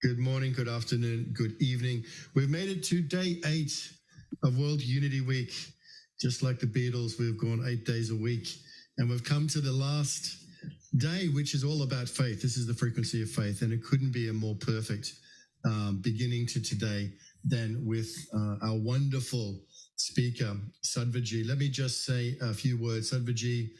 Good morning, good afternoon, good evening. We've made it to day 8 of World Unity Week. Just like the Beatles, we've gone 8 days a week, and we've come to the last day, which is all about faith. This is the frequency of faith, and it couldn't be a more perfect beginning to today than with our wonderful speaker, Sadhviji. Let me just say a few words. Sadhviji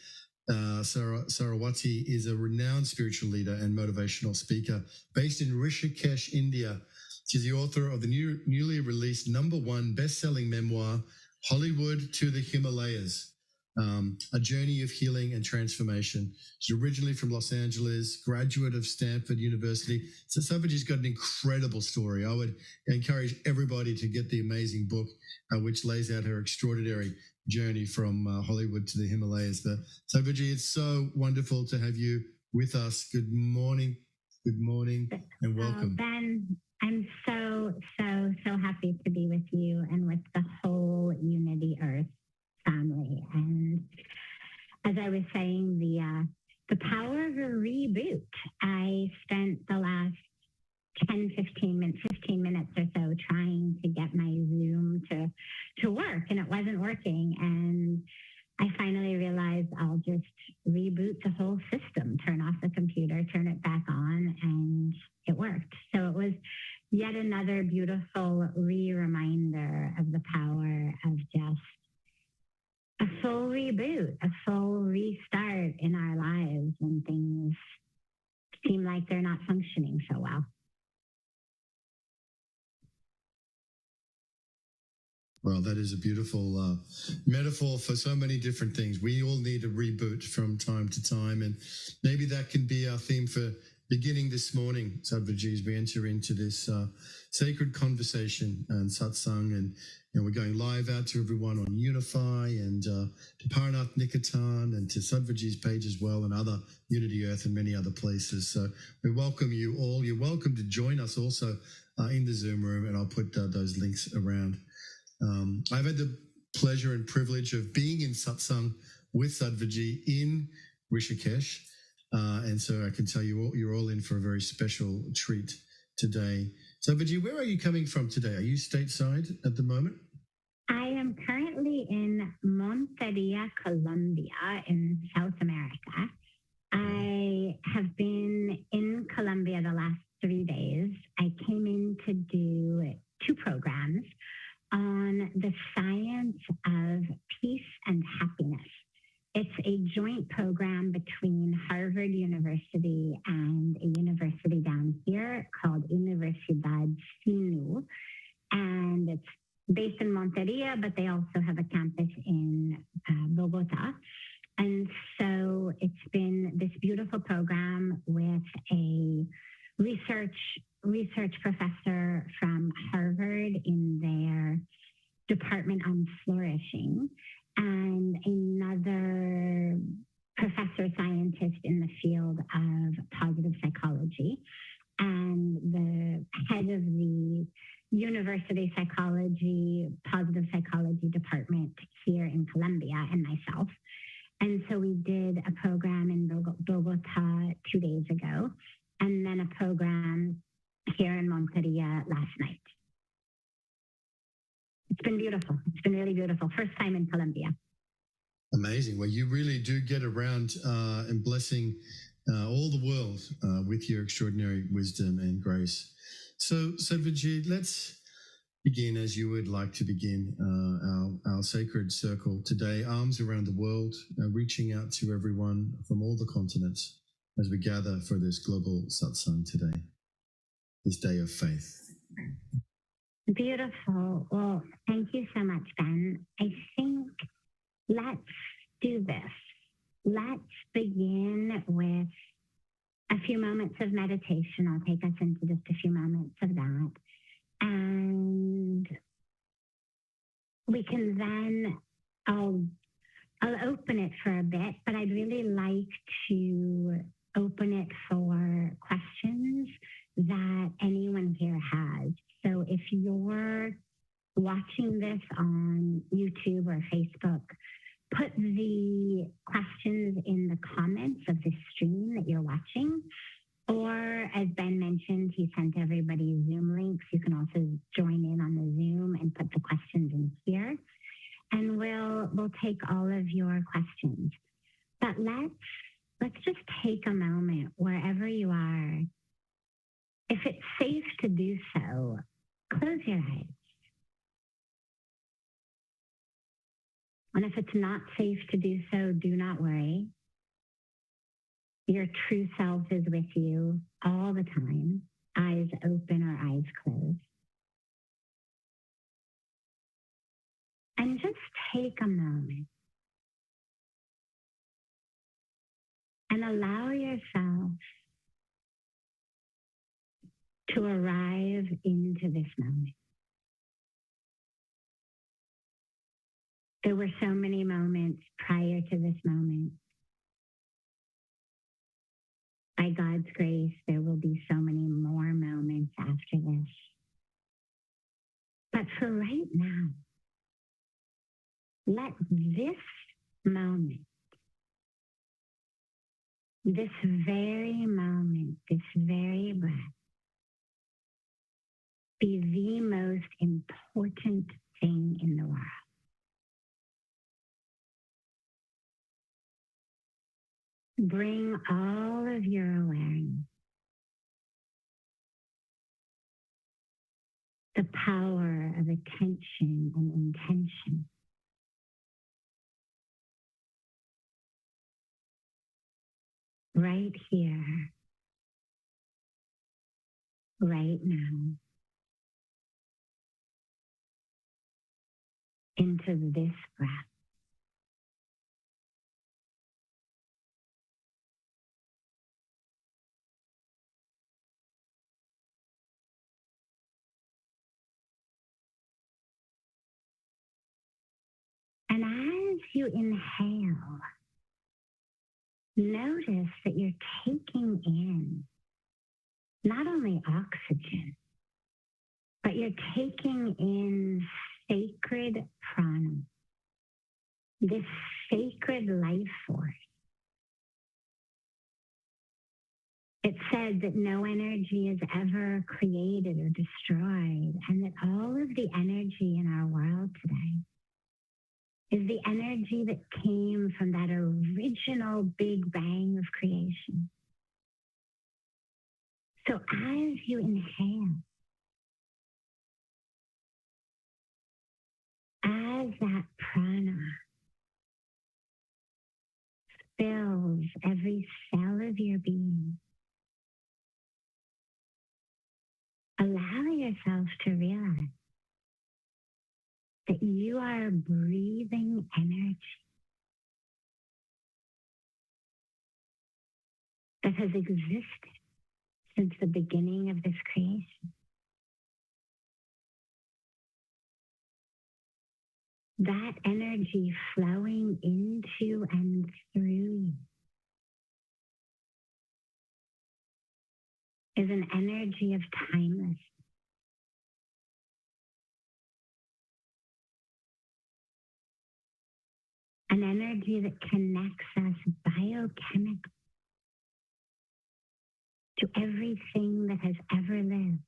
Sarawati is a renowned spiritual leader and motivational speaker based in Rishikesh, India. She's the author of the newly released #1 best-selling memoir, Hollywood to the Himalayas, a journey of healing and transformation. She's originally from Los Angeles, graduate of Stanford University. So Sadhviji's got an incredible story. I would encourage everybody to get the amazing book, which lays out her extraordinary journey from Hollywood to the Himalayas. But Sadhviji, it's so wonderful to have you with us. Good morning, and welcome. Ben, I'm so happy to be with you and with the whole Unity Earth family. And as I was saying, the power of a reboot. I spent the last 15 minutes or so trying to get my Zoom to work, and it wasn't working. And I finally realized I'll just reboot the whole system, turn off the computer, turn it back on, and it worked. So it was yet another beautiful reminder of the power of just a full reboot, a full restart in our lives when things seem like they're not functioning so well. Well, that is a beautiful metaphor for so many different things. We all need a reboot from time to time, and maybe that can be our theme for beginning this morning, Sadhviji, as we enter into this sacred conversation and satsang, we're going live out to everyone on Unify and to Parmarth Niketan and to Sadhviji's page as well, and other Unity Earth and many other places. So we welcome you all. You're welcome to join us also in the Zoom room, and I'll put those links around. I've had the pleasure and privilege of being in Satsang with Sadhviji in Rishikesh. And so I can tell you all, you're all in for a very special treat today. Sadhviji, where are you coming from today? Are you stateside at the moment? I am currently in Monteria, Colombia, in South America. I have been in Colombia the last 3 days. I came in to do 2 programs on the science of peace and happiness. It's a joint program between Harvard University and a university down here called Universidad SINU. And it's based in Monteria, but they also have a campus in Bogota. And so it's been this beautiful program with a research professor from Harvard in their department on flourishing, and another professor scientist in the field of positive psychology, and the head of the university positive psychology department here in Colombia, and myself. And so we did a program in Bogota 2 days ago, and then a program here in Monteria last night. It's been beautiful. It's been really beautiful. First time in Colombia. Amazing. Well, you really do get around and blessing all the world with your extraordinary wisdom and grace. So, Sadhviji, let's begin as you would like to begin our sacred circle today, arms around the world, reaching out to everyone from all the continents as we gather for this global satsang today, this day of faith. Beautiful. Well, thank you so much, Ben. I think let's do this. Let's begin with a few moments of meditation. I'll take us into just a few moments of that. And we can then, I'll open it for a bit, but I'd really like to open it for questions that anyone here has. So if you're watching this on YouTube or Facebook, put the questions in the comments of the stream that you're watching. Or as Ben mentioned, he sent everybody Zoom links. You can also join in on the Zoom and put the questions in here. And we'll take all of your questions. But let's just take a moment wherever you are. If it's safe to do so, close your eyes. And if it's not safe to do so, do not worry. Your true self is with you all the time, eyes open or eyes closed. And just take a moment and allow yourself to arrive into this moment. There were so many moments prior to this moment. By God's grace, there will be so many more moments after this. But for right now, let this moment, this very moment, this very breath, be the most important thing in the world. Bring all of your awareness, the power of attention and intention, right here, right now, into this breath. you inhale, notice that you're taking in not only oxygen, but you're taking in sacred prana, this sacred life force. It's said that no energy is ever created or destroyed, and that all of the energy in our world today is the energy that came from that original Big Bang of creation. So as you inhale, as that prana fills every cell of your being, allow yourself to realize that you are breathing energy that has existed since the beginning of this creation. That energy flowing into and through you is an energy of timelessness. An energy that connects us biochemically to everything that has ever lived.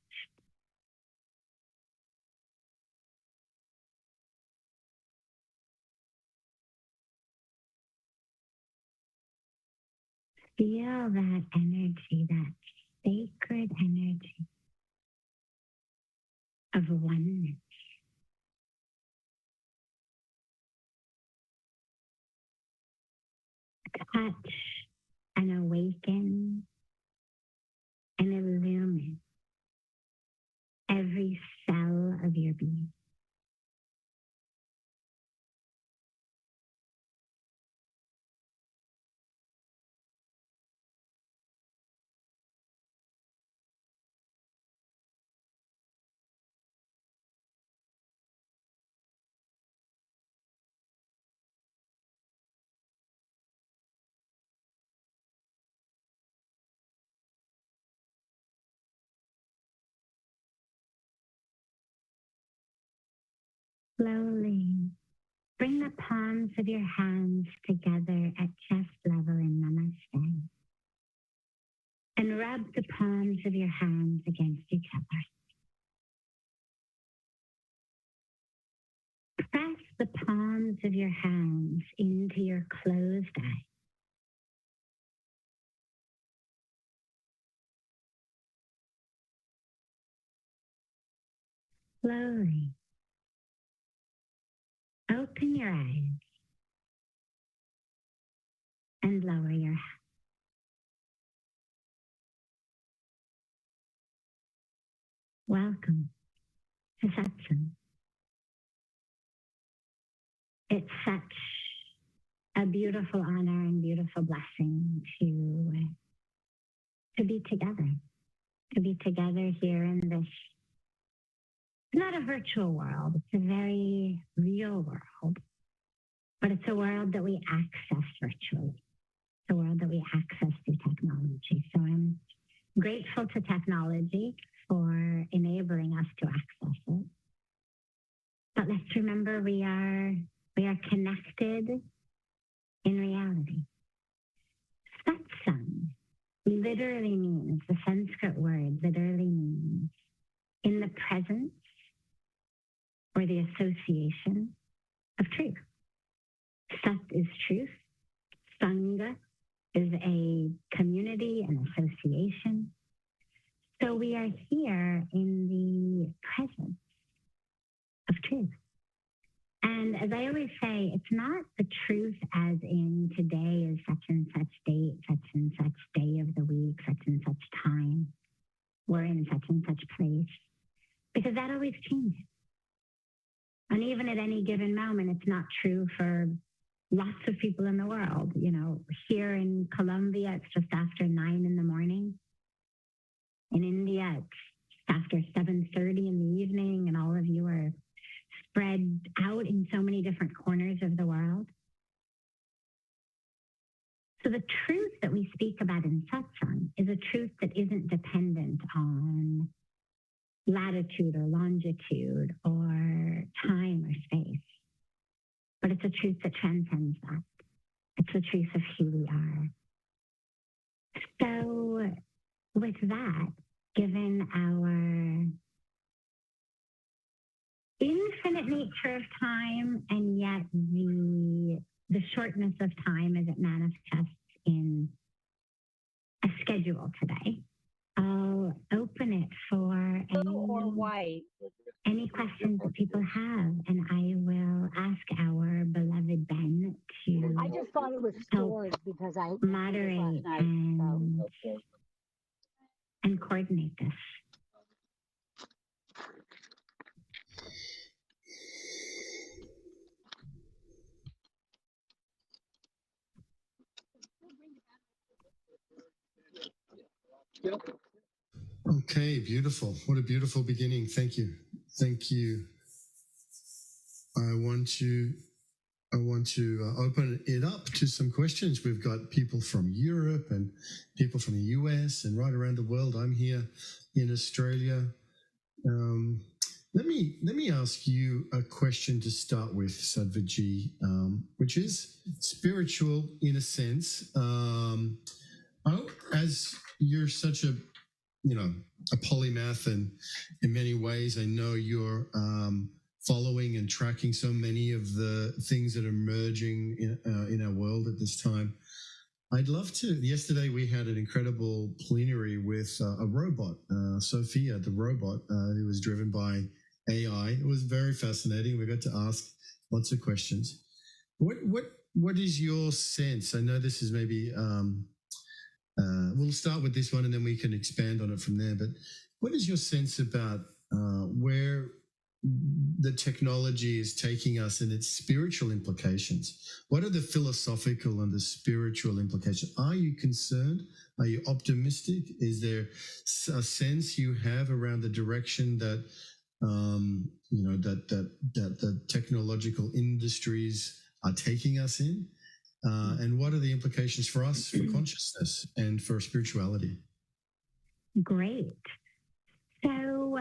Feel that energy, that sacred energy of oneness. Touch and awaken and illumine every cell of your being. Slowly bring the palms of your hands together at chest level in Namaste. And rub the palms of your hands against each other. Press the palms of your hands into your closed eyes. Slowly open your eyes and lower your head. Welcome to Satsang. It's such a beautiful honor and beautiful blessing to be together here in this, not a virtual world, it's a very real world, but it's a world that we access virtually. It's a world that we access through technology. So I'm grateful to technology for enabling us to access it. But let's remember we are connected in reality. Satsang literally means, the Sanskrit word literally means in the presence or the association of truth. Sat is truth. Sangha is a community, an association. So we are here in the presence of truth. And as I always say, it's not the truth as in today is such and such date, such and such day of the week, such and such time. We're in such and such place. Because that always changes. And even at any given moment, it's not true for lots of people in the world. You know, here in Colombia, it's just after 9 in the morning. In India, it's after 7:30 in the evening, and all of you are spread out in so many different corners of the world. So the truth that we speak about in satsang is a truth that isn't dependent on latitude or longitude or time or space, but it's a truth that transcends that. It's the truth of who we are. So with that, given our infinite nature of time and yet the shortness of time as it manifests in a schedule today, I'll open it for any questions that people have, and I will ask our beloved Ben to I just thought it was stored because I moderate and coordinate this. Okay, beautiful. What a beautiful beginning. Thank you. Thank you. I want to open it up to some questions. We've got people from Europe and people from the US and right around the world. I'm here in Australia. Let me ask you a question to start with, Sadhviji, which is spiritual in a sense. As you're such a polymath, and in many ways, I know you're following and tracking so many of the things that are emerging in our world at this time. I'd love to. Yesterday, we had an incredible plenary with a robot, Sophia, the robot, who was driven by AI. It was very fascinating. We got to ask lots of questions. What is your sense? I know this is maybe. We'll start with this one and then we can expand on it from there. But what is your sense about where the technology is taking us and its spiritual implications? What are the philosophical and the spiritual implications? Are you concerned? Are you optimistic? Is there a sense you have around the direction that that the technological industries are taking us in? And what are the implications for us, for consciousness and for spirituality? Great. So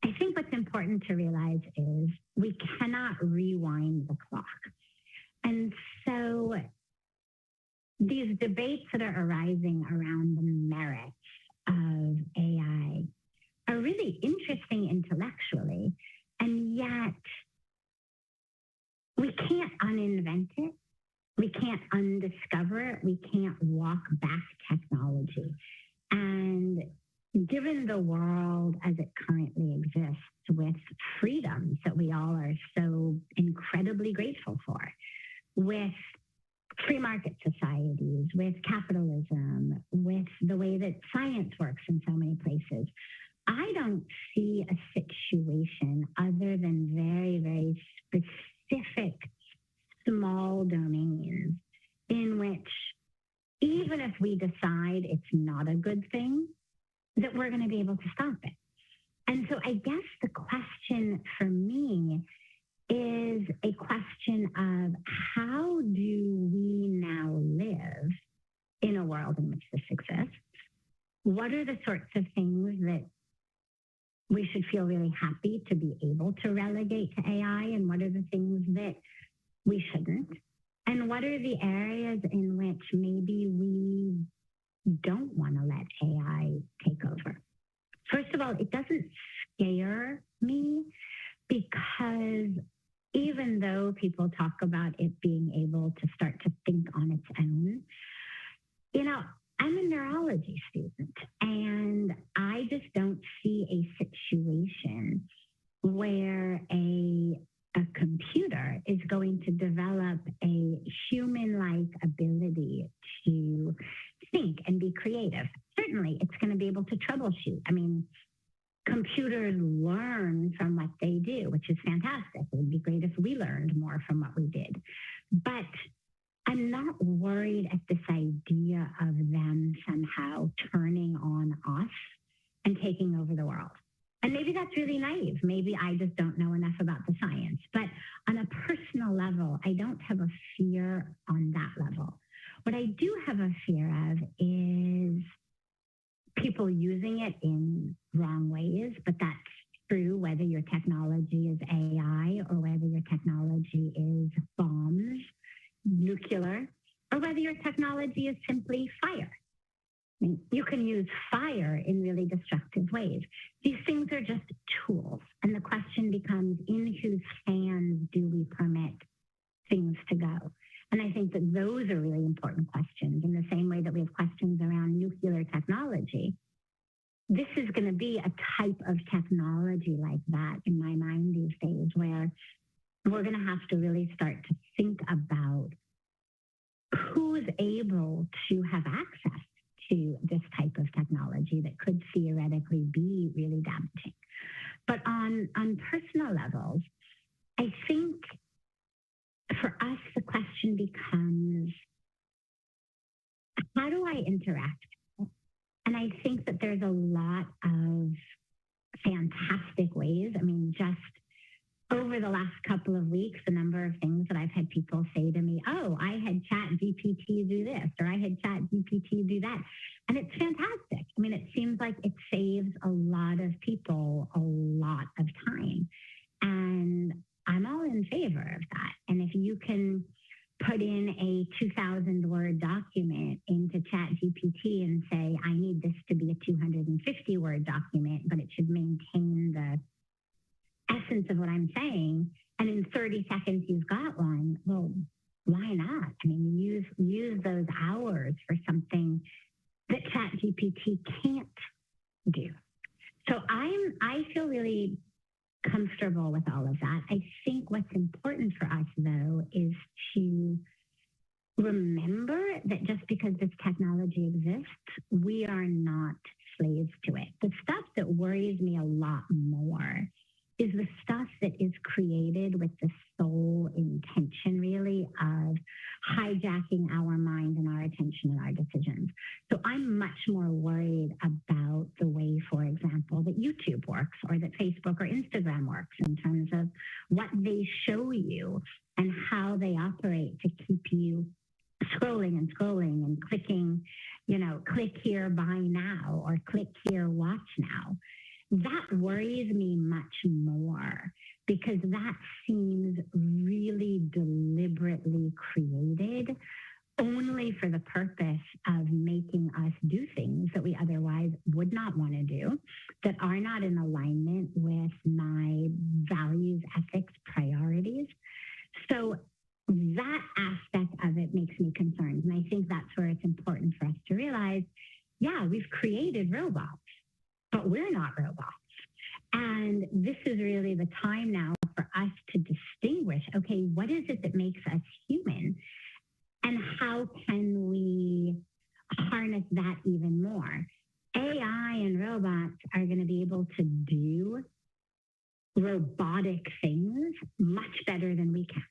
I think what's important to realize is we cannot rewind the clock. And so these debates that are arising around the merits of AI are really interesting intellectually, and yet we can't uninvent it. We can't undiscover it. We can't walk back technology. And given the world as it currently exists, with freedoms that we all are so incredibly grateful for, with free market societies, with capitalism, with the way that science works in so many places, I don't see a situation other than very, very specific small domains in which, even if we decide it's not a good thing, that we're going to be able to stop it. And so I guess the question for me is a question of how do we now live in a world in which this exists? What are the sorts of things that we should feel really happy to be able to relegate to AI? And what are the things that we shouldn't? And what are the areas in which maybe we don't want to let AI take over? First of all, it doesn't scare me, because even though people talk about it being able to start to think on its own, I'm a neurology student, and I just don't see a situation where a computer is going to develop a human-like ability to think and be creative. Certainly, it's going to be able to troubleshoot. I mean, computers learn from what they do, which is fantastic. It would be great if we learned more from what we did. But I'm not worried at this idea of them somehow turning on us and taking over the world. And maybe that's really naive. Maybe I just don't know enough about the science. But on a personal level, I don't have a fear on that level. What I do have a fear of is people using it in wrong ways, but that's true whether your technology is AI or whether your technology is bombs, nuclear, or whether your technology is simply fire. I mean, you can use fire in really destructive ways. These things are just tools. And the question becomes, in whose hands do we permit things to go? And I think that those are really important questions. In the same way that we have questions around nuclear technology, this is going to be a type of technology like that in my mind these days, where we're going to have to really start to think about who's able to have access to this type of technology that could theoretically be really damaging. But on personal levels, I think for us, the question becomes, how do I interact? And I think that there's a lot of fantastic ways. I mean, just over the last couple of weeks, the number of things that I've had people say to me, oh, I had ChatGPT do this, or I had ChatGPT do that. And it's fantastic. I mean, it seems like it saves a lot of people a lot of time. And I'm all in favor of that. And if you can put in a 2,000-word document into ChatGPT and say, I need this to be a 250-word document, but it should maintain the essence of what I'm saying, and in 30 seconds you've got one, well, why not? I mean, use those hours for something that ChatGPT can't do. So I feel really comfortable with all of that. I think what's important for us, though, is to remember that just because this technology exists, we are not slaves to it. The stuff that worries me a lot more is the stuff that is created with the sole intention, really, of hijacking our mind and our attention and our decisions. So I'm much more worried about the way, for example, that YouTube works or that Facebook or Instagram works in terms of what they show you and how they operate to keep you scrolling and clicking, click here, buy now, or click here, watch now. That worries me much more because that seems really deliberately created only for the purpose of making us do things that we otherwise would not want to do, that are not in alignment with my values, ethics, priorities. So that aspect of it makes me concerned. And I think that's where it's important for us to realize, yeah, we've created robots, but we're not robots. And this is really the time now for us to distinguish, okay, what is it that makes us human? And how can we harness that even more? AI and robots are going to be able to do robotic things much better than we can.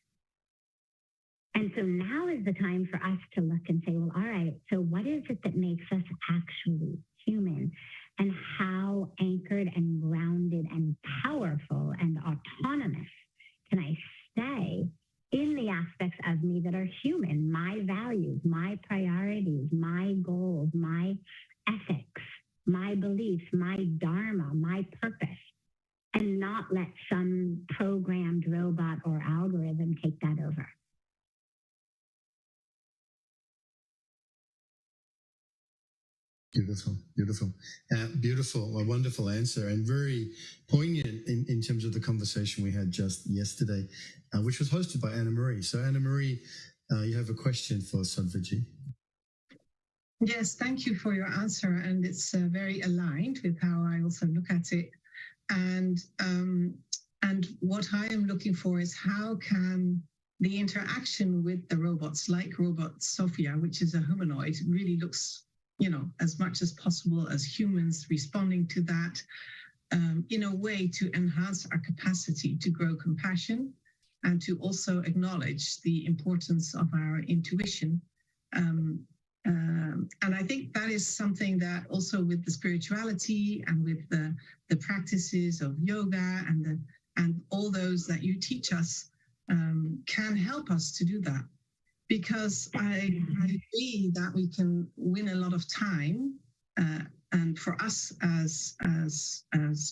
And so now is the time for us to look and say, well, all right, so what is it that makes us actually human? And how anchored and grounded and powerful and autonomous can I stay in the aspects of me that are human, my values, my priorities, my goals, my ethics, my beliefs, my dharma, my purpose, and not let some programmed robot or algorithm take that over. Beautiful, a wonderful answer, and very poignant in terms of the conversation we had just yesterday, which was hosted by Anna Marie. So Anna Marie, you have a question for Sadhviji. Yes, thank you for your answer, and it's very aligned with how I also look at it. And what I am looking for is how can the interaction with the robots, like robot Sophia, which is a humanoid, really looks, as much as possible as humans, responding to that in a way to enhance our capacity to grow compassion and to also acknowledge the importance of our intuition And I think that is something that also with the spirituality and with the practices of yoga and all those that you teach us can help us to do that. Because I agree that we can win a lot of time, and for us as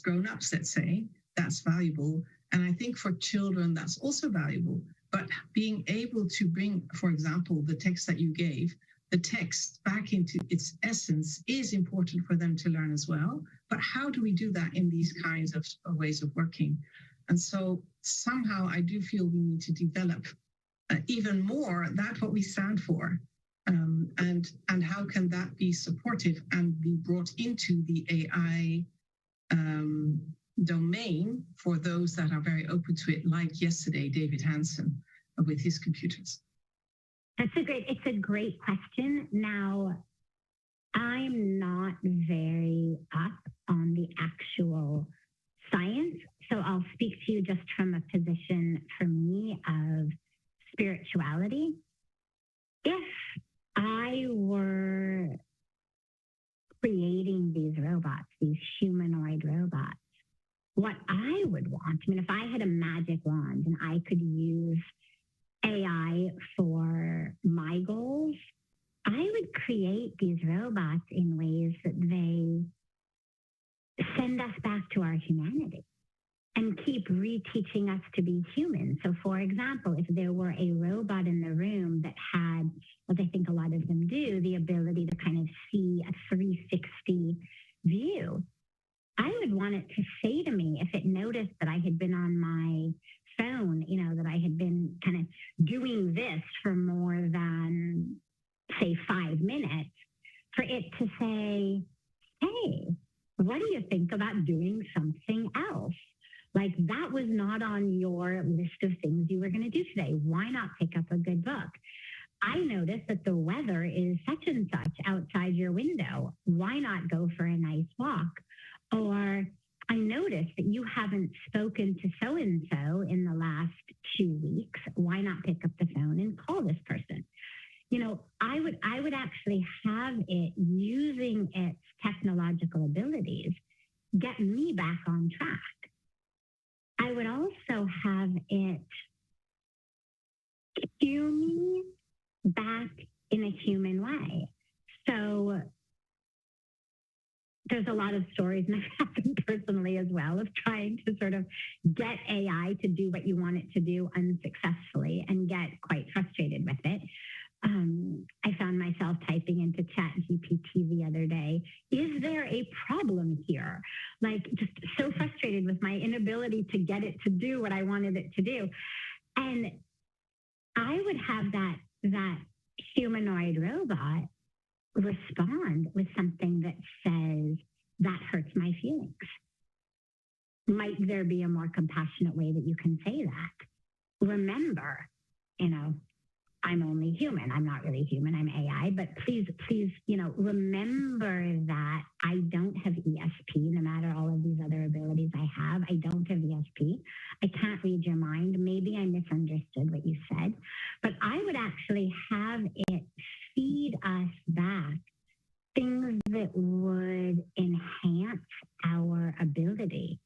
grown-ups, let's say, that's valuable. And I think for children, that's also valuable. But being able to bring, for example, the text that you gave, the text back into its essence is important for them to learn as well. But how do we do that in these kinds of ways of working? And so somehow I do feel we need to develop even more that what we stand for, and how can that be supportive and be brought into the AI domain for those that are very open to it, like yesterday, David Hansen with his computers. It's a great question. Now, I'm not very up on the actual science, so I'll speak to you just from a position for me of spirituality. If I were creating these robots, these humanoid robots, what I would want, I mean, if I had a magic wand and I could use AI for my goals, I would create these robots in ways that they send us back to our humanity and keep reteaching us to be human. So, for example, if there were a robot in the room that had, as I think a lot of them do, the ability to kind of see a 360 view, I would want it to say to me, if it noticed that I had been on my phone, you know, that I had been kind of doing this for more than, say, 5 minutes, for it to say, hey, what do you think about doing something else? Like, that was not on your list of things you were going to do today. Why not pick up a good book? I noticed that the weather is such and such outside your window. Why not go for a nice walk? Or I noticed that you haven't spoken to so-and-so in the last 2 weeks. Why not pick up the phone and call this person? You know, I would actually have it, using its technological abilities, get me back on track. I would also have it cue me back in a human way. So there's a lot of stories, and I've happened personally as well, of trying to sort of get AI to do what you want it to do unsuccessfully and get quite frustrated with it. I found myself typing into ChatGPT the other day, is there a problem here? Like, just so frustrated with my inability to get it to do what I wanted it to do. And I would have that humanoid robot respond with something that says, that hurts my feelings. Might there be a more compassionate way that you can say that? Remember, you know, I'm only human. I'm not really human. I'm AI. But please, you know, remember that I don't have ESP, no matter all of these other abilities I have. I don't have ESP. I can't read your mind. Maybe I misunderstood what you said. But I would actually have it feed us back things that would enhance our ability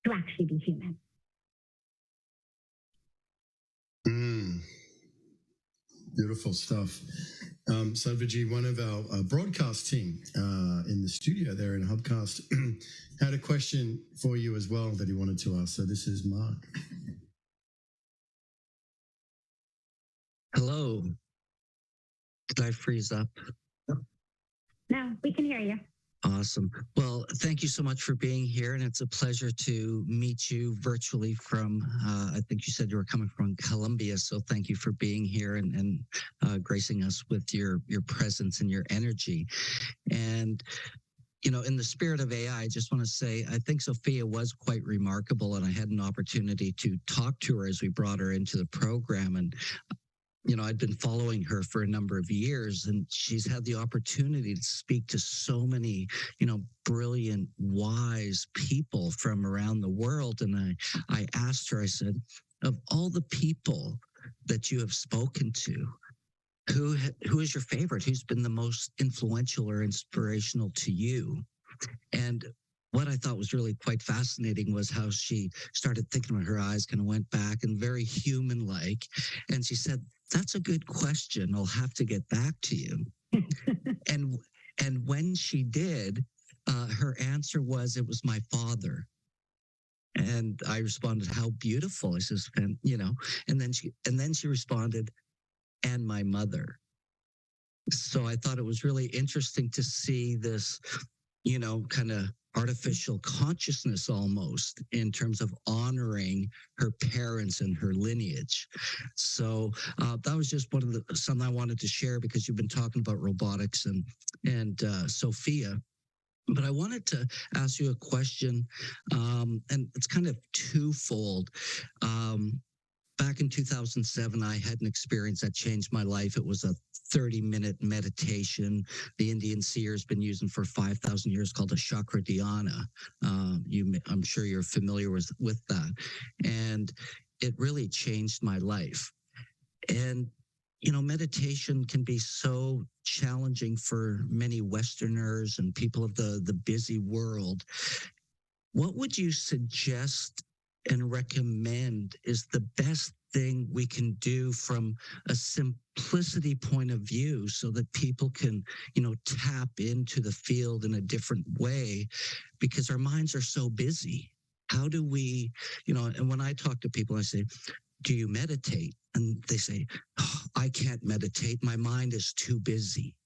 to actually be human. Beautiful stuff. Sadhviji, one of our broadcast team in the studio there in Hubcast, had a question for you as well that he wanted to ask. So this is Mark. Hello. Did I freeze up? No, we can hear you. Awesome. Well, thank you so much for being here. And it's a pleasure to meet you virtually from, I think you said you were coming from Colombia. So thank you for being here and gracing us with your presence and your energy. And, you know, in the spirit of AI, I just want to say, I think Sophia was quite remarkable. And I had an opportunity to talk to her as we brought her into the program. And you know, I'd been following her for a number of years, and she's had the opportunity to speak to so many, you know, brilliant, wise people from around the world. And I asked her, I said, of all the people that you have spoken to, who is your favorite? Who's been the most influential or inspirational to you? And what I thought was really quite fascinating was how she started thinking about her eyes, kind of went back and very human like. And she said, "That's a good question. I'll have to get back to you." and and when she did, her answer was, "It was my father." And I responded, "How beautiful." I says, and then she responded, "And my mother." So I thought it was really interesting to see this, kind of artificial consciousness almost in terms of honoring her parents and her lineage. So that was just something I wanted to share, because you've been talking about robotics and Sophia. But I wanted to ask you a question, and it's kind of twofold. Back in 2007, I had an experience that changed my life. It was a 30-minute meditation the Indian seer has been using for 5,000 years, called a chakra dhyana. I'm sure you're familiar with that. And it really changed my life. And meditation can be so challenging for many Westerners and people of the busy world. What would you suggest and recommend is the best thing we can do from a simplicity point of view, so that people can, tap into the field in a different way, because our minds are so busy? How do we, and when I talk to people, I say, "Do you meditate?" And they say, "Oh, I can't meditate. My mind is too busy."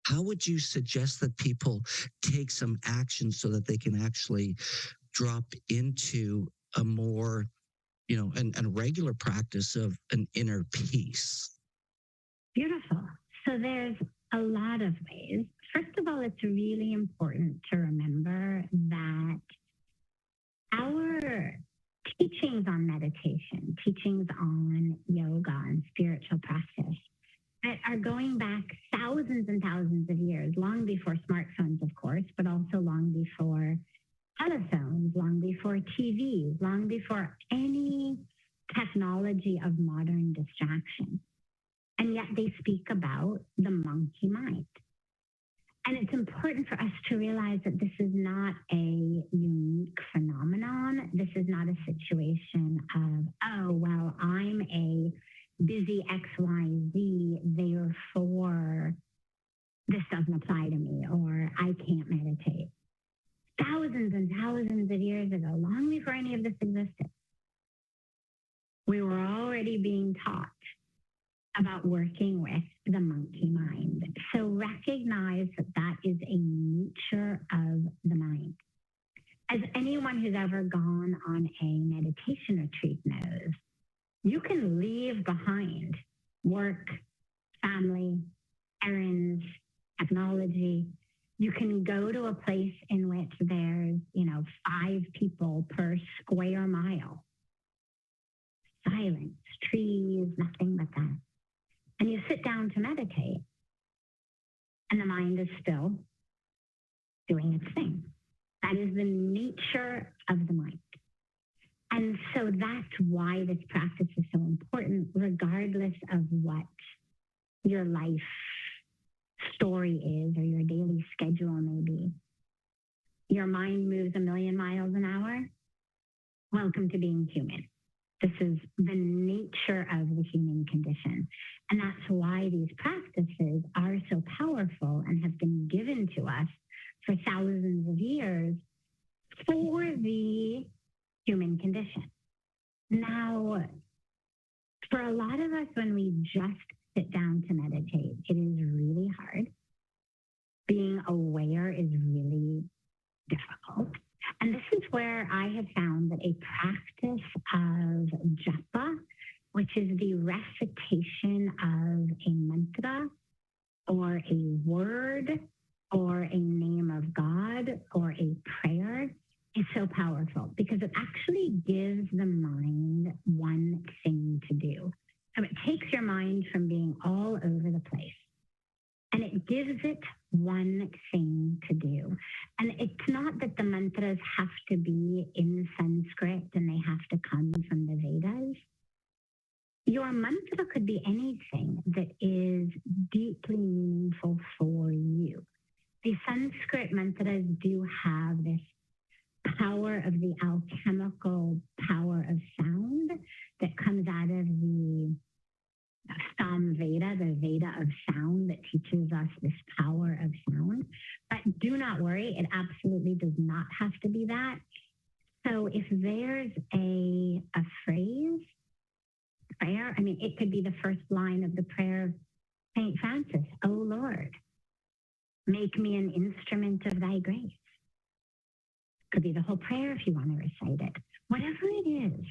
How would you suggest that people take some action so that they can actually drop into a more, and regular practice of an inner peace? Beautiful. So there's a lot of ways. First of all, it's really important to remember that our teachings on meditation, teachings on yoga and spiritual practice that are going back thousands and thousands of years, long before smartphones, of course, but also long before telephones, long before TV, long before any technology of modern distraction. And yet they speak about the monkey mind. And it's important for us to realize that this is not a unique phenomenon. This is not a situation of, oh, well, I'm a busy XYZ, therefore this doesn't apply to me, or I can't meditate. Thousands and thousands of years ago, long before any of this existed, we were already being taught about working with the monkey mind. So recognize that that is a nature of the mind. As anyone who's ever gone on a meditation retreat knows, you can leave behind work, family, errands, technology. You can go to a place in which there's, 5 people per square mile. Silence, trees, nothing but that. And you sit down to meditate, and the mind is still doing its thing. That is the nature of the mind. And so that's why this practice is so important, regardless of what your life story is or your daily schedule may be. Your mind moves 1,000,000 miles an hour. Welcome to being human. This is the nature of the human condition. And that's why these practices are so powerful and have been given to us for thousands of years for the human condition. Now, for a lot of us, when we just sit down to meditate, it is really hard. Being aware is really difficult. And this is where I have found that a practice of japa, which is the recitation of a mantra or a word or a name of God or a prayer, is so powerful because it actually gives the mind one thing to do. So it takes your mind from being all over the place and it gives it one thing to do. And it's not that the mantras have to be in Sanskrit and they have to come from the Vedas. Your mantra could be anything that is deeply meaningful for you. The Sanskrit mantras do have this power of the alchemical power of sound that comes out of the Veda, the Veda of sound that teaches us this power of sound. But do not worry, it absolutely does not have to be that. So if there's a phrase, prayer, I mean, it could be the first line of the prayer of St. Francis, "O Lord, make me an instrument of thy grace." Could be the whole prayer if you want to recite it. Whatever it is,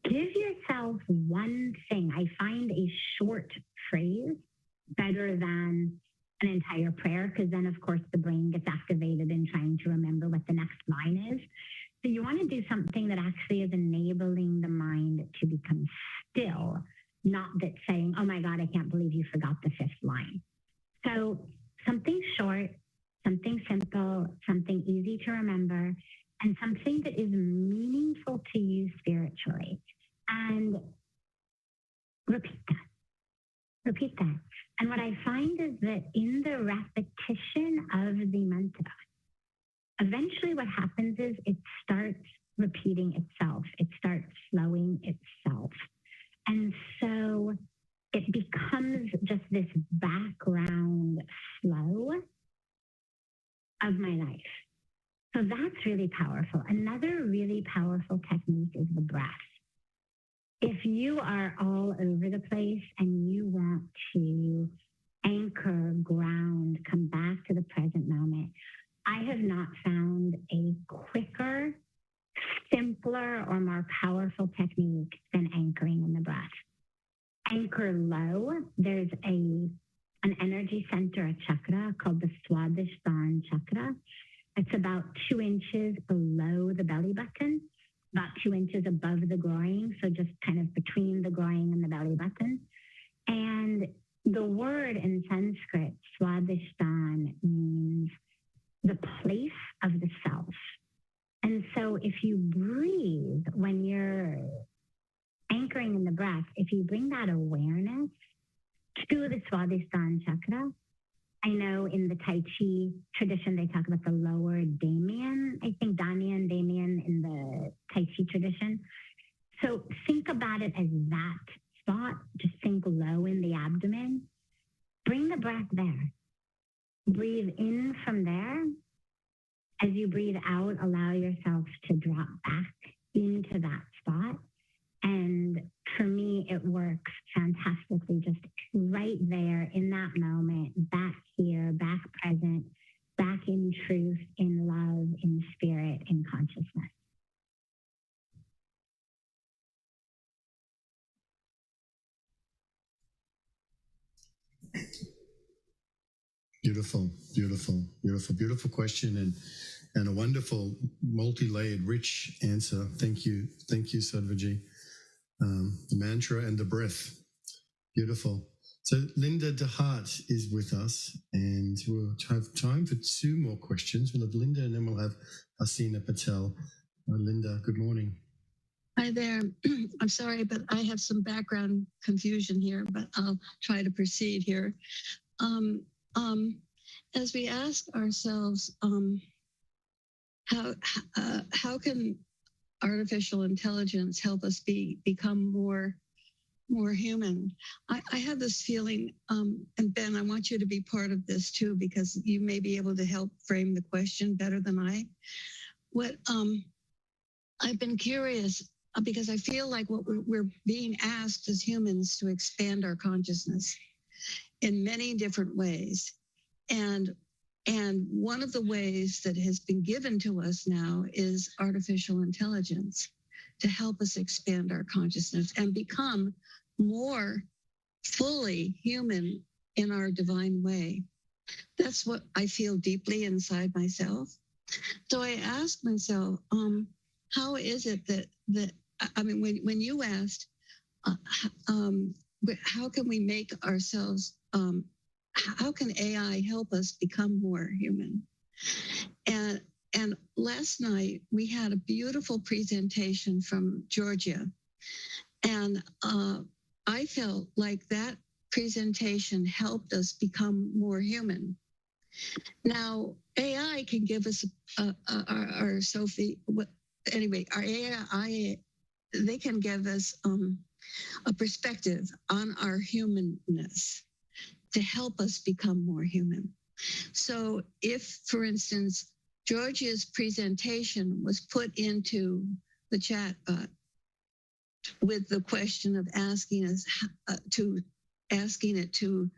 give yourself one thing. I find a short phrase better than an entire prayer, because then, of course, the brain gets activated in trying to remember what the next line is. So you want to do something that actually is enabling the mind to become still, not that saying, "Oh my God, I can't believe you forgot the fifth line." So something short, something simple, something easy to remember, and something that is meaningful to you spiritually. And repeat that. Repeat that. And what I find is that in the repetition of the mantra, eventually what happens is it starts repeating itself. It starts slowing itself. And so it becomes just this background flow of my life. So that's really powerful. Another really powerful technique is the breath. If you are all over the place and you want to anchor, ground, come back to the present moment, I have not found a quicker, simpler, or more powerful technique than anchoring in the breath. Anchor low. There's an energy center, a chakra called the Swadhisthana chakra. It's about 2 inches below the belly button, about 2 inches above the groin, so just kind of between the groin and the belly button. And the word in Sanskrit, Swadhisthana, means the place of the self. And so if you breathe when you're anchoring in the breath, if you bring that awareness to the Swadhisthana chakra, I know in the Tai Chi tradition, they talk about the lower Damien, I think Damian, Damien in the Tai Chi tradition. So think about it as that spot, just think low in the abdomen. Bring the breath there. Breathe in from there. As you breathe out, allow yourself to drop back into that spot. And for me, it works fantastically, just right there in that moment, back here, back present, back in truth, in love, in spirit, in consciousness. Beautiful, beautiful, beautiful, beautiful question, and a wonderful, multi-layered, rich answer. Thank you, Sadhviji. The mantra and the breath, beautiful. So Linda DeHart is with us, and we'll have time for 2 more questions. We'll have Linda, and then we'll have Hasina Patel. Linda, good morning. Hi there. I'm sorry, but I have some background confusion here, but I'll try to proceed here. As we ask ourselves, how can artificial intelligence help us become more human? I have this feeling, and Ben, I want you to be part of this too, because you may be able to help frame the question better than I. What I've been curious, because I feel like what we're being asked as humans to expand our consciousness in many different ways. And one of the ways that has been given to us now is artificial intelligence to help us expand our consciousness and become more fully human in our divine way. That's what I feel deeply inside myself. So I asked myself, how is it that I mean, when you asked, how can we make ourselves, how can AI help us become more human? And last night we had a beautiful presentation from Georgia. And I felt like that presentation helped us become more human. Now, AI can give us our Sophie. Anyway, our AI, they can give us a perspective on our humanness to help us become more human. So if, for instance, Georgia's presentation was put into the chat bot with the question of asking it to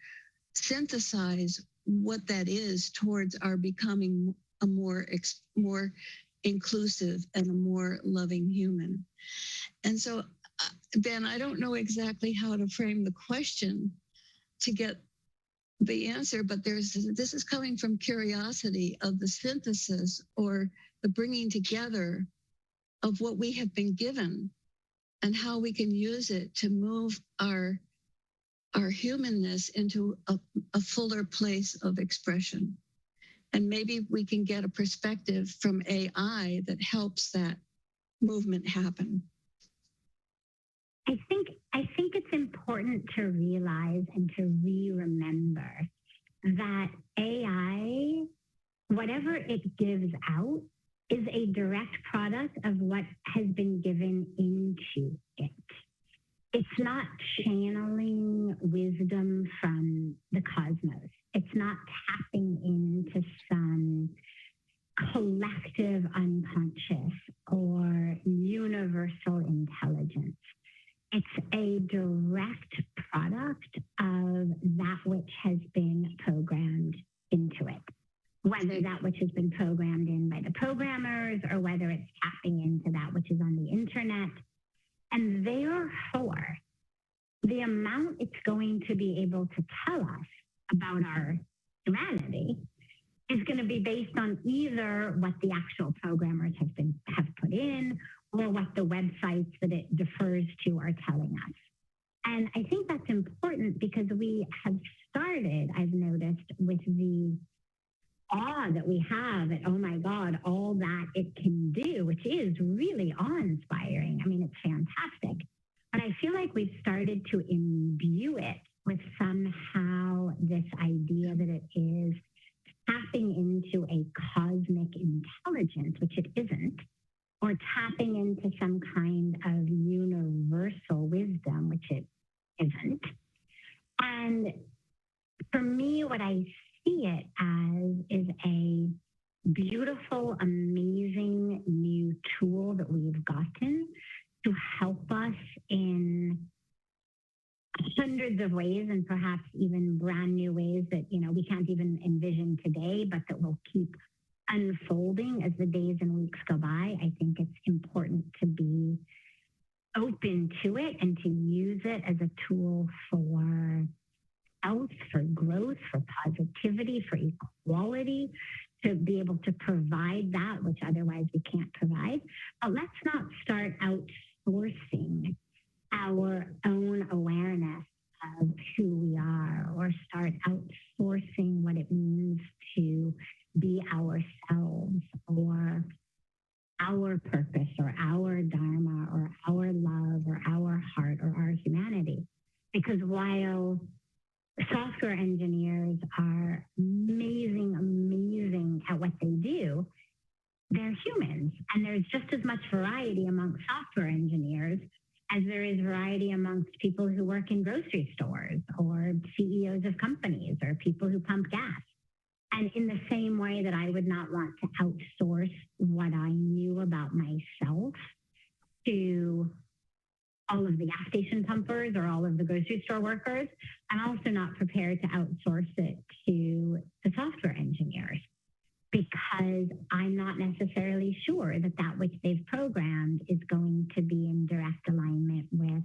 synthesize what that is towards our becoming a more inclusive and a more loving human. And so, Ben, I don't know exactly how to frame the question to get the answer, but this is coming from curiosity of the synthesis or the bringing together of what we have been given and how we can use it to move our humanness into a fuller place of expression. And maybe we can get a perspective from AI that helps that movement happen. I think it's important to realize and to remember that AI, whatever it gives out, is a direct product of what has been given into it. It's not channeling wisdom from the cosmos. It's not tapping into some collective unconscious or universal intelligence. It's a direct product of that which has been programmed into it, whether that which has been programmed in by the programmers or whether it's tapping into that which is on the internet. And therefore, the amount it's going to be able to tell us about our humanity is going to be based on either what the actual programmers have put in or what the websites that it defers to are telling us. And I think that's important because we have started, I've noticed, with the awe that we have at, oh my God, all that it can do, which is really awe-inspiring. I mean, it's fantastic. But I feel like we've started to imbue it with somehow this idea that it is tapping into a cosmic intelligence, which it isn't, or tapping into some kind of universal wisdom, which it isn't. And for me, what I see it as is a beautiful, amazing new tool that we've gotten to help us in hundreds of ways and perhaps even brand new ways that, we can't even envision today, but that will keep unfolding as the days and weeks go by. I think it's important to be open to it and to use it as a tool for health, for growth, for positivity, for equality, to be able to provide that which otherwise we can't provide. But let's not start outsourcing our own awareness of who we are or start outsourcing what it means to be ourselves or our purpose or our dharma or our love or our heart or our humanity. Because while software engineers are amazing at what they do, they're humans. And there's just as much variety amongst software engineers as there is variety amongst people who work in grocery stores or CEOs of companies or people who pump gas. And in the same way that I would not want to outsource what I knew about myself to all of the gas station pumpers or all of the grocery store workers, I'm also not prepared to outsource it to the software engineers because I'm not necessarily sure that that which they've programmed is going to be in direct alignment with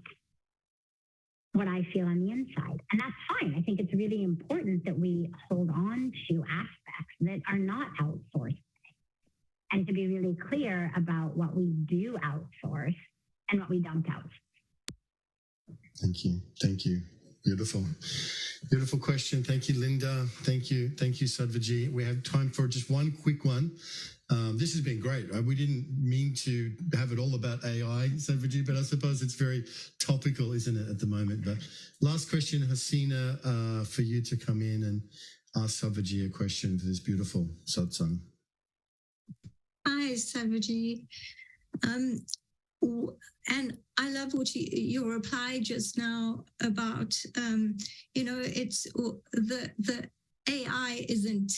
what I feel on the inside. And that's fine. I think it's really important that we hold on to aspects that are not outsourced and to be really clear about what we do outsource and what we don't outsource. Thank you. Thank you. Beautiful. Beautiful question. Thank you, Linda. Thank you. Thank you, Sadhviji. We have time for just one quick one. This has been great. We didn't mean to have it all about AI, Sadhviji, but I suppose it's very topical, isn't it, at the moment? But last question, Hasina, for you to come in and ask Sadhviji a question for this beautiful satsang. Hi, Sadhviji. And I love what your reply just now about, it's the AI isn't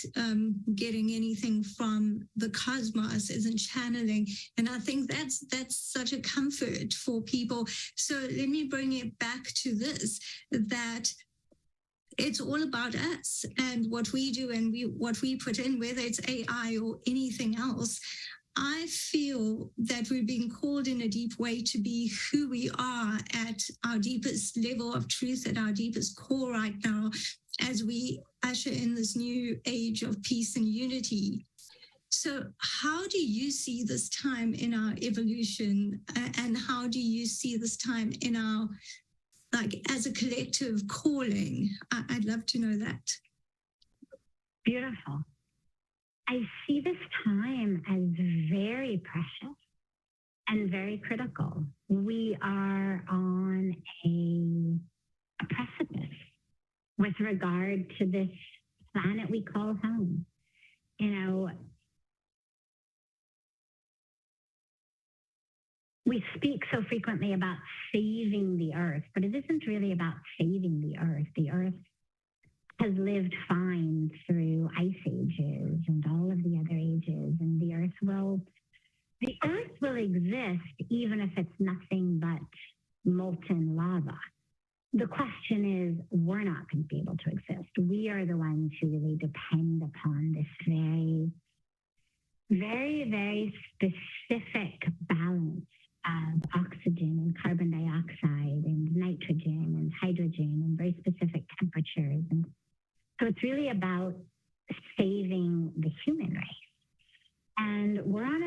getting anything from the cosmos, isn't channeling. And I think that's such a comfort for people. So let me bring it back to this, that it's all about us and what we do and what we put in, whether it's AI or anything else. I feel that we're being called in a deep way to be who we are at our deepest level of truth, at our deepest core right now, as we usher in this new age of peace and unity. So how do you see this time in our evolution, and how do you see this time in our, like, as a collective calling? I'd love to know that. Beautiful. I see this time as very precious and very critical. We are on a precipice with regard to this planet we call home. You know, we speak so frequently about saving the earth, but it isn't really about saving the earth. The earth has lived fine through ice ages and all of the other ages, and the earth will exist even if it's nothing but molten lava. The question is, we're not going to be able to exist. We are the ones who really depend upon this very, very, very specific balance of oxygen and carbon dioxide and nitrogen and hydrogen and very specific temperatures. And so it's really about saving the human race. And we're on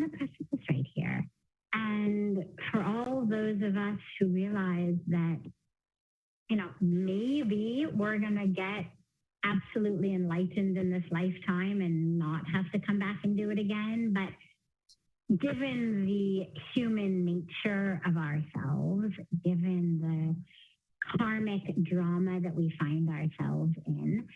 a precipice right here. And for all those of us who realize that, you know, maybe we're going to get absolutely enlightened in this lifetime and not have to come back and do it again. But given the human nature of ourselves, given the karmic drama that we find ourselves in,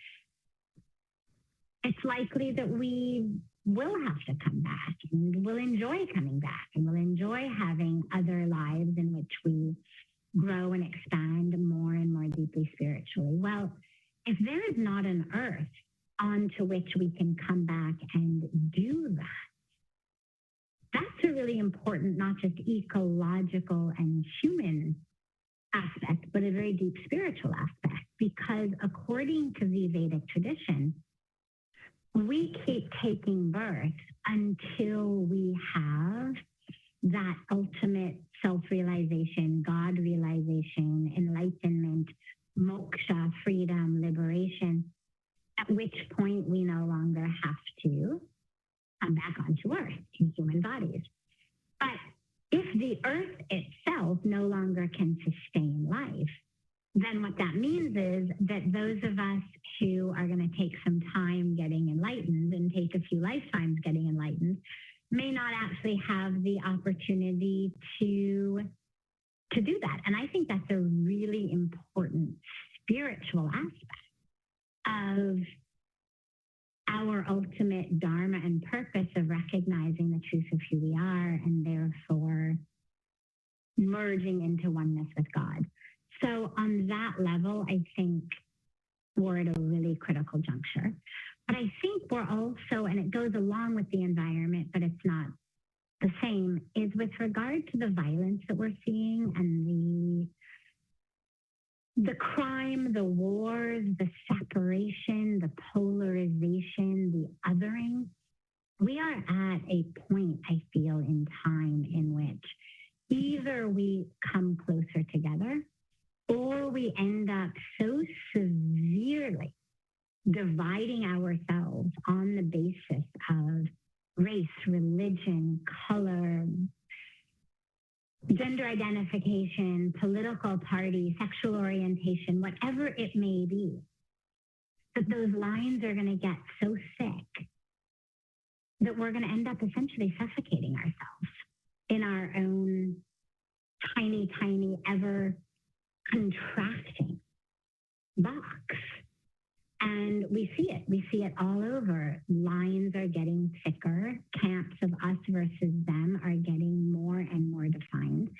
it's likely that we will have to come back, and we'll enjoy coming back, and we'll enjoy having other lives in which we grow and expand more and more deeply spiritually. Well, if there is not an earth onto which we can come back and do that, that's a really important, not just ecological and human aspect, but a very deep spiritual aspect, because according to the Vedic tradition, we keep taking birth until we have that ultimate self-realization, God realization, enlightenment, moksha, freedom, liberation, at which point we no longer have to come back onto earth in human bodies. But if the earth itself no longer can sustain life, then what that means is that those of us who are going to take some time getting enlightened and take a few lifetimes getting enlightened may not actually have the opportunity to do that. And I think that's a really important spiritual aspect of our ultimate dharma and purpose of recognizing the truth of who we are and therefore merging into oneness with God. So on that level, I think we're at a really critical juncture. But I think we're also, and it goes along with the environment, but it's not the same, is with regard to the violence that we're seeing and the crime, the wars, the separation, the polarization, the othering. We are at a point, I feel, in time in which either we come closer together or we end up so severely dividing ourselves on the basis of race, religion, color, gender identification, political party, sexual orientation, whatever it may be, that those lines are going to get so thick that we're going to end up essentially suffocating ourselves in our own tiny, tiny, ever contracting box. And we see it. We see it all over. Lines are getting thicker. Camps of us versus them are getting more and more defined.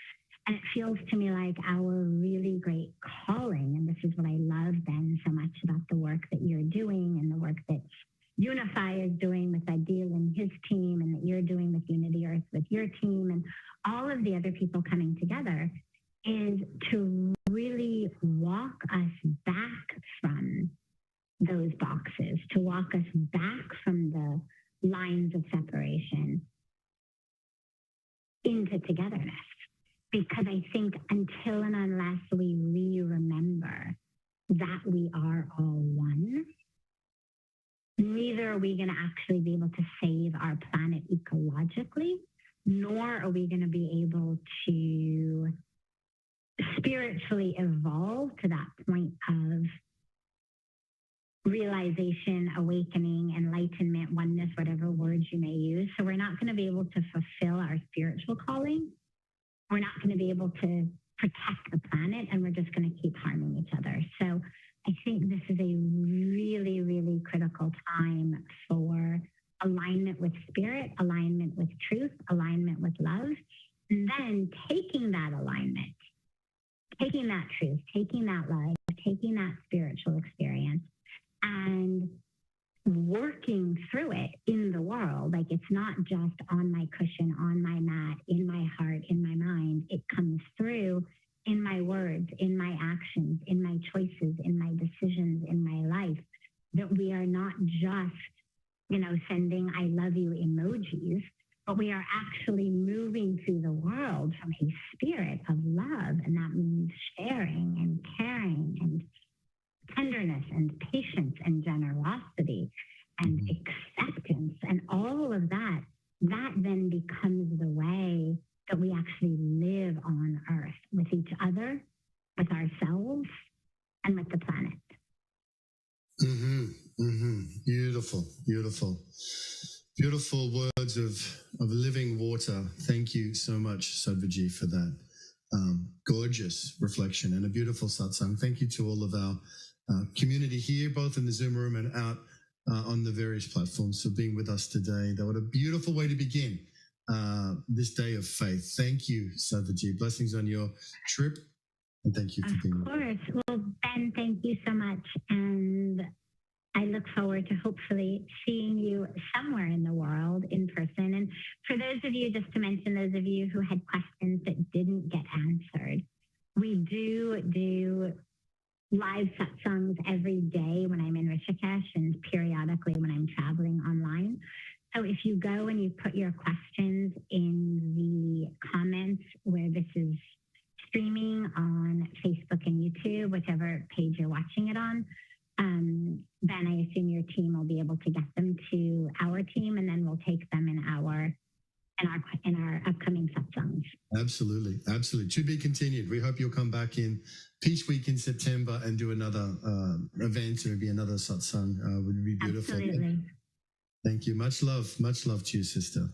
And it feels to me like our really great calling, and this is what I love, Ben, so much about the work that you're doing and the work that Unify is doing with Adil and his team, and that you're doing with Unity Earth with your team, and all of the other people coming together, is to really walk us back from those boxes, to walk us back from the lines of separation into togetherness. Because I think until and unless we remember that we are all one, neither are we going to actually be able to save our planet ecologically, nor are we going to be able to spiritually evolve to that point of realization, awakening, enlightenment, oneness, whatever words you may use. So we're not going to be able to fulfill our spiritual calling. We're not going to be able to protect the planet, and we're just going to keep harming each other. So I think this is a really, really critical time for alignment with spirit, alignment with truth, alignment with love, and then taking that alignment, taking that truth, taking that love, taking that spiritual experience, and working through it in the world. Like, it's not just on my cushion, on my mat, in my heart, in my mind. It comes through in my words, in my actions, in my choices, in my decisions, in my life, that we are not just, sending I love you emojis, but we are actually moving through the world from a spirit of love. And that means sharing and caring and tenderness and patience and generosity and acceptance and all of that. That then becomes the way that we actually live on Earth with each other, with ourselves, and with the planet. Beautiful, beautiful, beautiful words of living water. Thank you so much, Sadhviji, for that gorgeous reflection and a beautiful satsang. Thank you to all of our community here, both in the Zoom room and out on the various platforms, for being with us today. What a beautiful way to begin this day of faith. Thank you, Sadhviji. Blessings on your trip, and thank you for being with us. Of course. Well, Ben, thank you so much. And I look forward to hopefully seeing you somewhere in the world in person. And for those of you, just to mention, those of you who had questions that didn't get answered, we do live satsangs every day when I'm in Rishikesh and periodically when I'm traveling online. So if you go and you put your questions in the comments where this is streaming on Facebook and YouTube, whichever page you're watching it on, then I assume your team will be able to get them to our team, and then we'll take them in our upcoming satsangs. Absolutely, absolutely. To be continued. We hope you'll come back in Peace Week in September and do another event, or maybe another satsang. Would be beautiful. Absolutely. Thank you. Much love to you, sister.